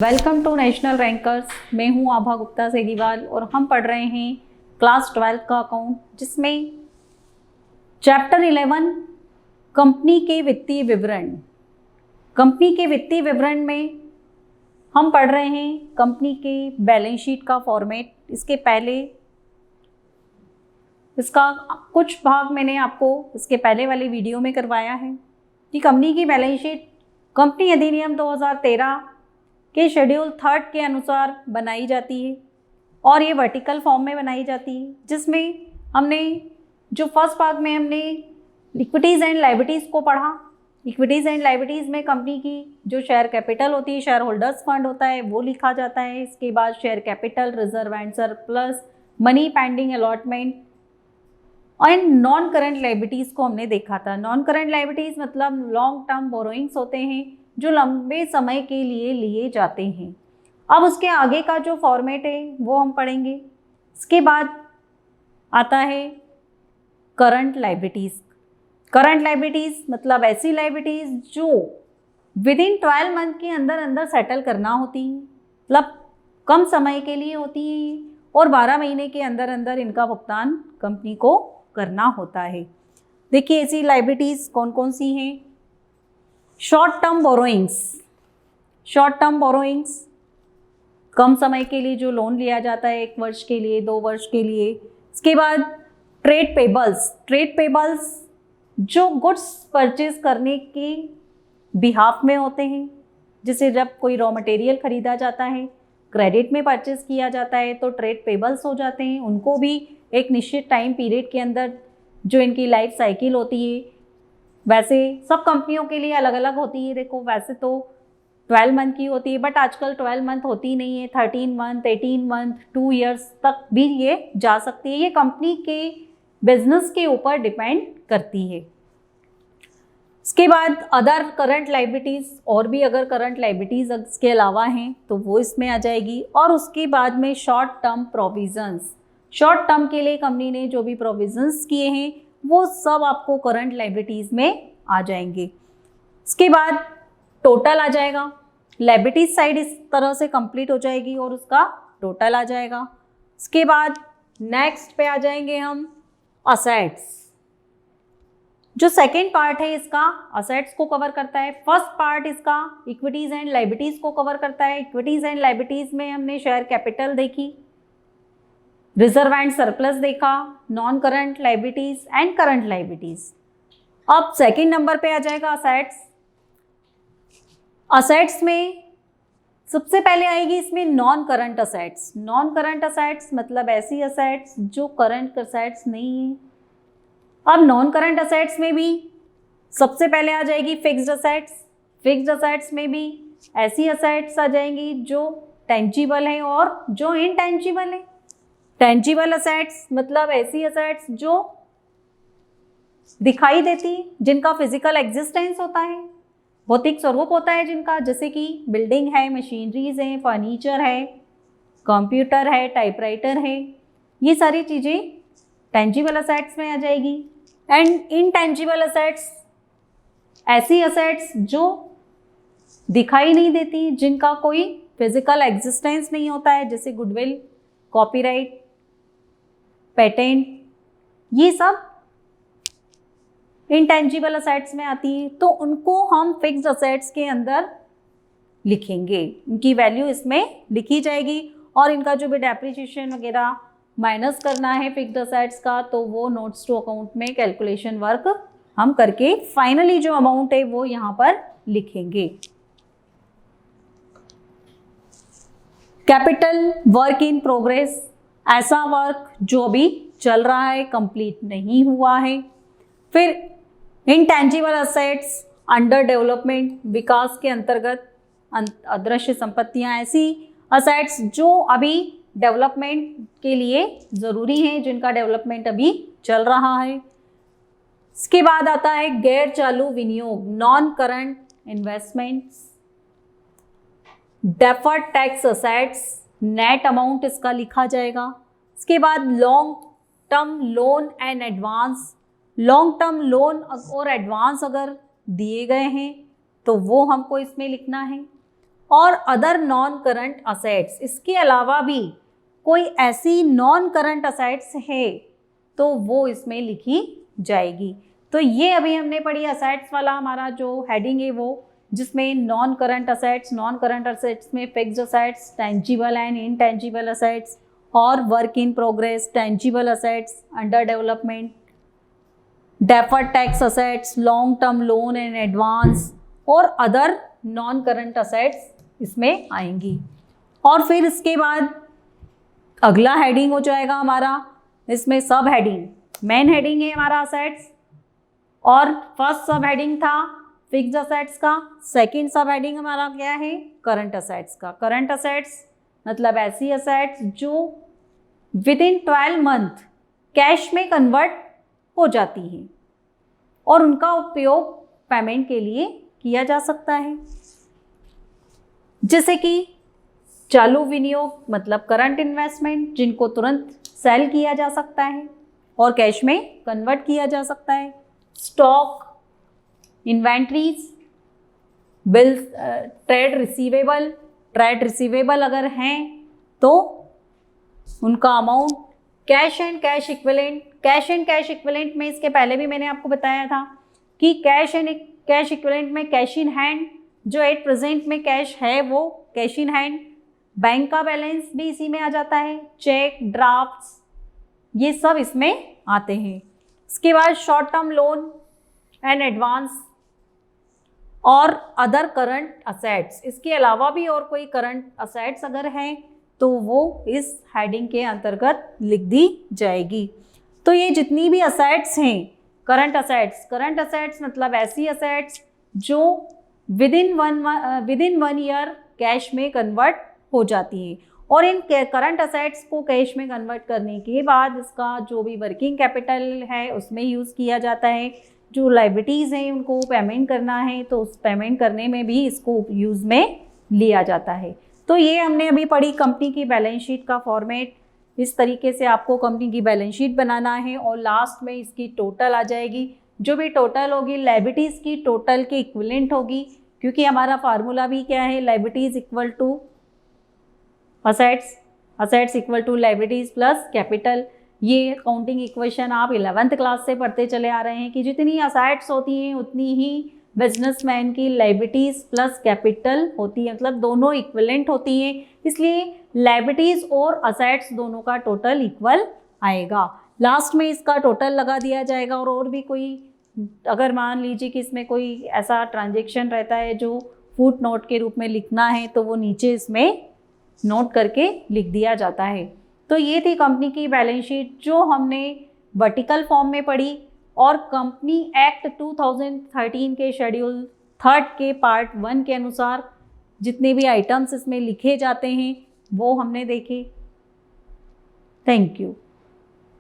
Welcome to national rankers. मैं हूं आभा गुप्ता सेगीवाल और हम पढ़ रहे हैं क्लास 12 का अकाउंट, जिसमें चैप्टर 11 कंपनी के वित्तीय विवरण। कंपनी के वित्तीय विवरण में हम पढ़ रहे हैं कंपनी के बैलेंस शीट का फॉर्मेट। इसके पहले इसका कुछ भाग मैंने आपको इसके पहले वाले वीडियो में करवाया है कि कंपनी की बैलेंस शीट कंपनी अधिनियम 2013 के शेड्यूल 3 के अनुसार बनाई जाती है और ये वर्टिकल फॉर्म में बनाई जाती है, जिसमें हमने जो फर्स्ट भाग में हमने इक्विटीज़ एंड लायबिलिटीज़ को पढ़ा। इक्विटीज़ एंड लायबिलिटीज़ में कंपनी की जो शेयर कैपिटल होती है, शेयर होल्डर्स फंड होता है, वो लिखा जाता है। इसके बाद share capital, reserve and surplus, money pending allotment and non current liabilities को हमने देखा था। नॉन करंट लायबिलिटीज़ मतलब लॉन्ग टर्म बोरोइंग्स होते हैं जो लंबे समय के लिए लिए जाते हैं। अब उसके आगे का जो फॉर्मेट है वो हम पढ़ेंगे। इसके बाद आता है करंट लायबिलिटीज़। करंट लायबिलिटीज़ मतलब ऐसी लायबिलिटीज़ जो विद इन 12 मंथ के अंदर अंदर सेटल करना होती है, मतलब कम समय के लिए होती है और 12 महीने के अंदर अंदर इनका भुगतान कंपनी को करना होता है। देखिए ऐसी लायबिलिटीज़ कौन कौन सी हैं। Short term borrowings. Short term borrowings कम समय के लिए जो लोन लिया जाता है, 1 वर्ष के लिए, 2 वर्ष के लिए। इसके बाद ट्रेड पेबल्स। ट्रेड पेबल्स जो गुड्स परचेज करने के बिहाफ में होते हैं, जैसे जब कोई रॉ मटेरियल खरीदा जाता है, क्रेडिट में परचेज किया जाता है तो ट्रेड पेबल्स हो जाते हैं। उनको भी एक निश्चित टाइम पीरियड के अंदर जो इनकी लाइफ साइकिल होती है, वैसे सब कंपनियों के लिए अलग अलग होती है। देखो वैसे तो 12 मंथ की होती है, बट आजकल 12 मंथ होती नहीं है, 13 मंथ, 18 मंथ, 2 इयर्स तक भी ये जा सकती है। ये कंपनी के बिजनेस के ऊपर डिपेंड करती है। इसके बाद अदर करंट लायबिलिटीज़, और भी अगर करंट लायबिलिटीज़ इसके अलावा हैं तो वो इसमें आ जाएगी। और उसके बाद में short term provisions. Short term के लिए कंपनी ने जो भी प्रोविजंस किए हैं वो सब आपको करंट लायबिलिटीज़ में आ जाएंगे। इसके बाद टोटल आ जाएगा। लायबिलिटीज साइड इस तरह से कंप्लीट हो जाएगी और उसका टोटल आ जाएगा। इसके बाद नेक्स्ट पे आ जाएंगे हम असेट्स। जो सेकेंड पार्ट है इसका असेट्स को कवर करता है। फर्स्ट पार्ट इसका इक्विटीज़ एंड लायबिलिटीज़ को कवर करता है। इक्विटीज़ एंड लायबिलिटीज़ में हमने शेयर कैपिटल देखी, रिजर्व एंड सरप्लस देखा, non current liabilities and current liabilities. अब सेकेंड नंबर पे आ जाएगा असेट्स। असेट्स में सबसे पहले आएगी इसमें non current assets. Non current assets मतलब ऐसी असेट्स जो करंट असेट्स नहीं है। अब नॉन करंट असेट्स में भी सबसे पहले आ जाएगी फिक्स्ड असेट्स। फिक्स्ड असेट्स में भी ऐसी असेट्स आ जाएंगी जो टेंजिबल है और जो इनटेंजिबल है। टेंजिबल असेट्स मतलब ऐसी असेट्स जो दिखाई देती, जिनका फिजिकल एग्जिस्टेंस होता है, भौतिक स्वरूप होता है जिनका, जैसे कि बिल्डिंग है, मशीनरीज हैं, फर्नीचर है, कंप्यूटर है, टाइपराइटर है। ये सारी चीज़ें टेंजिबल असेट्स में आ जाएगी। एंड इनटेंजिबल असेट्स ऐसी असेट्स जो दिखाई नहीं देती, जिनका कोई फिजिकल एग्जिस्टेंस नहीं होता है, जैसे गुडविल, कॉपीराइट, पेटेंट, ये सब इंटेंजिबल असेट्स में आती है। तो उनको हम फिक्स्ड असेट्स के अंदर लिखेंगे, इनकी वैल्यू इसमें लिखी जाएगी और इनका जो भी डेप्रिसिएशन वगैरह माइनस करना है फिक्स्ड असेट्स का, तो वो नोट्स टू अकाउंट में कैलकुलेशन वर्क हम करके फाइनली जो अमाउंट है वो यहाँ पर लिखेंगे। कैपिटल वर्क इन प्रोग्रेस, ऐसा वर्क जो अभी चल रहा है, कंप्लीट नहीं हुआ है। फिर इनटेंजिबल असेट्स अंडर डेवलपमेंट, विकास के अंतर्गत अदृश्य संपत्तियां, ऐसी असेट्स जो अभी डेवलपमेंट के लिए ज़रूरी हैं, जिनका डेवलपमेंट अभी चल रहा है। इसके बाद आता है गैर चालू विनियोग, non current investments. Deferred tax assets, net amount इसका लिखा जाएगा। इसके बाद long term loan and advance. Long term loan और एडवांस अगर दिए गए हैं तो वो हमको इसमें लिखना है। और अदर नॉन करंट असेट्स, इसके अलावा भी कोई ऐसी नॉन करंट असेट्स है तो वो इसमें लिखी जाएगी। तो ये अभी हमने पढ़ी असेट्स वाला हमारा जो हेडिंग है वो, जिसमें नॉन करंट असेट्स में fixed assets, tangible and intangible assets और work in progress, tangible assets, under development, deferred tax assets, long term loan and advance और अदर नॉन करंट असेट्स इसमें आएंगी। और फिर इसके बाद अगला हेडिंग हो जाएगा हमारा, इसमें सब हेडिंग, मेन हेडिंग है हमारा असेट्स और फर्स्ट सब हेडिंग था फिक्स्ड असेट्स का, सेकंड सब हेडिंग हमारा क्या है, करंट असेट्स का। करंट असेट्स मतलब ऐसी असेट्स जो विद इन 12 मंथ कैश में कन्वर्ट हो जाती हैं और उनका उपयोग पेमेंट के लिए किया जा सकता है, जैसे कि चालू विनियोग मतलब करंट इन्वेस्टमेंट, जिनको तुरंत सेल किया जा सकता है और कैश में कन्वर्ट किया जा सकता है, stock, inventories, bills, trade receivable अगर हैं तो उनका amount, cash and cash equivalent में इसके पहले भी मैंने आपको बताया था कि कैश एंड कैश इक्विवेलेंट में कैश इन हैंड, जो एट प्रेजेंट में कैश है वो कैश इन हैंड, बैंक का बैलेंस भी इसी में आ जाता है, चेक, ड्राफ्ट्स, ये सब इसमें आते हैं। इसके बाद short term loan and advance और अदर करंट असेट्स, इसके अलावा भी और कोई करंट असेट्स अगर हैं तो वो इस हेडिंग के अंतर्गत लिख दी जाएगी। तो ये जितनी भी असेट्स हैं करंट असेट्स मतलब ऐसी असेट्स जो with in one year cash में कन्वर्ट हो जाती हैं और इन करंट असेट्स को कैश में कन्वर्ट करने के बाद इसका जो भी वर्किंग कैपिटल है उसमें यूज़ किया जाता है, जो लायबिलिटीज़ हैं उनको पेमेंट करना है तो उस पेमेंट करने में भी इसको यूज़ में लिया जाता है। तो ये हमने अभी पढ़ी कंपनी की बैलेंस शीट का फॉर्मेट। इस तरीके से आपको कंपनी की बैलेंस शीट बनाना है और लास्ट में इसकी टोटल आ जाएगी। जो भी टोटल होगी लायबिलिटीज़ की टोटल के इक्विवेलेंट होगी, क्योंकि हमारा फार्मूला भी क्या है, liabilities equal to assets equal to liabilities plus capital. ये अकाउंटिंग इक्वेशन आप 11th क्लास से पढ़ते चले आ रहे हैं कि जितनी असेट्स होती हैं उतनी ही बिजनेसमैन की लायबिलिटीज़ प्लस कैपिटल होती है, मतलब दोनों इक्विवेलेंट होती हैं, इसलिए लायबिलिटीज़ और असेट्स दोनों का टोटल इक्वल आएगा। लास्ट में इसका टोटल लगा दिया जाएगा और भी कोई, अगर मान लीजिए कि इसमें कोई ऐसा ट्रांजेक्शन रहता है जो फुट नोट के रूप में लिखना है तो वो नीचे इसमें नोट करके लिख दिया जाता है। तो ये थी कंपनी की बैलेंस शीट जो हमने वर्टिकल फॉर्म में पढ़ी और कंपनी एक्ट 2013 के शेड्यूल 3 के पार्ट 1 के अनुसार जितने भी आइटम्स इसमें लिखे जाते हैं वो हमने देखे। Thank you.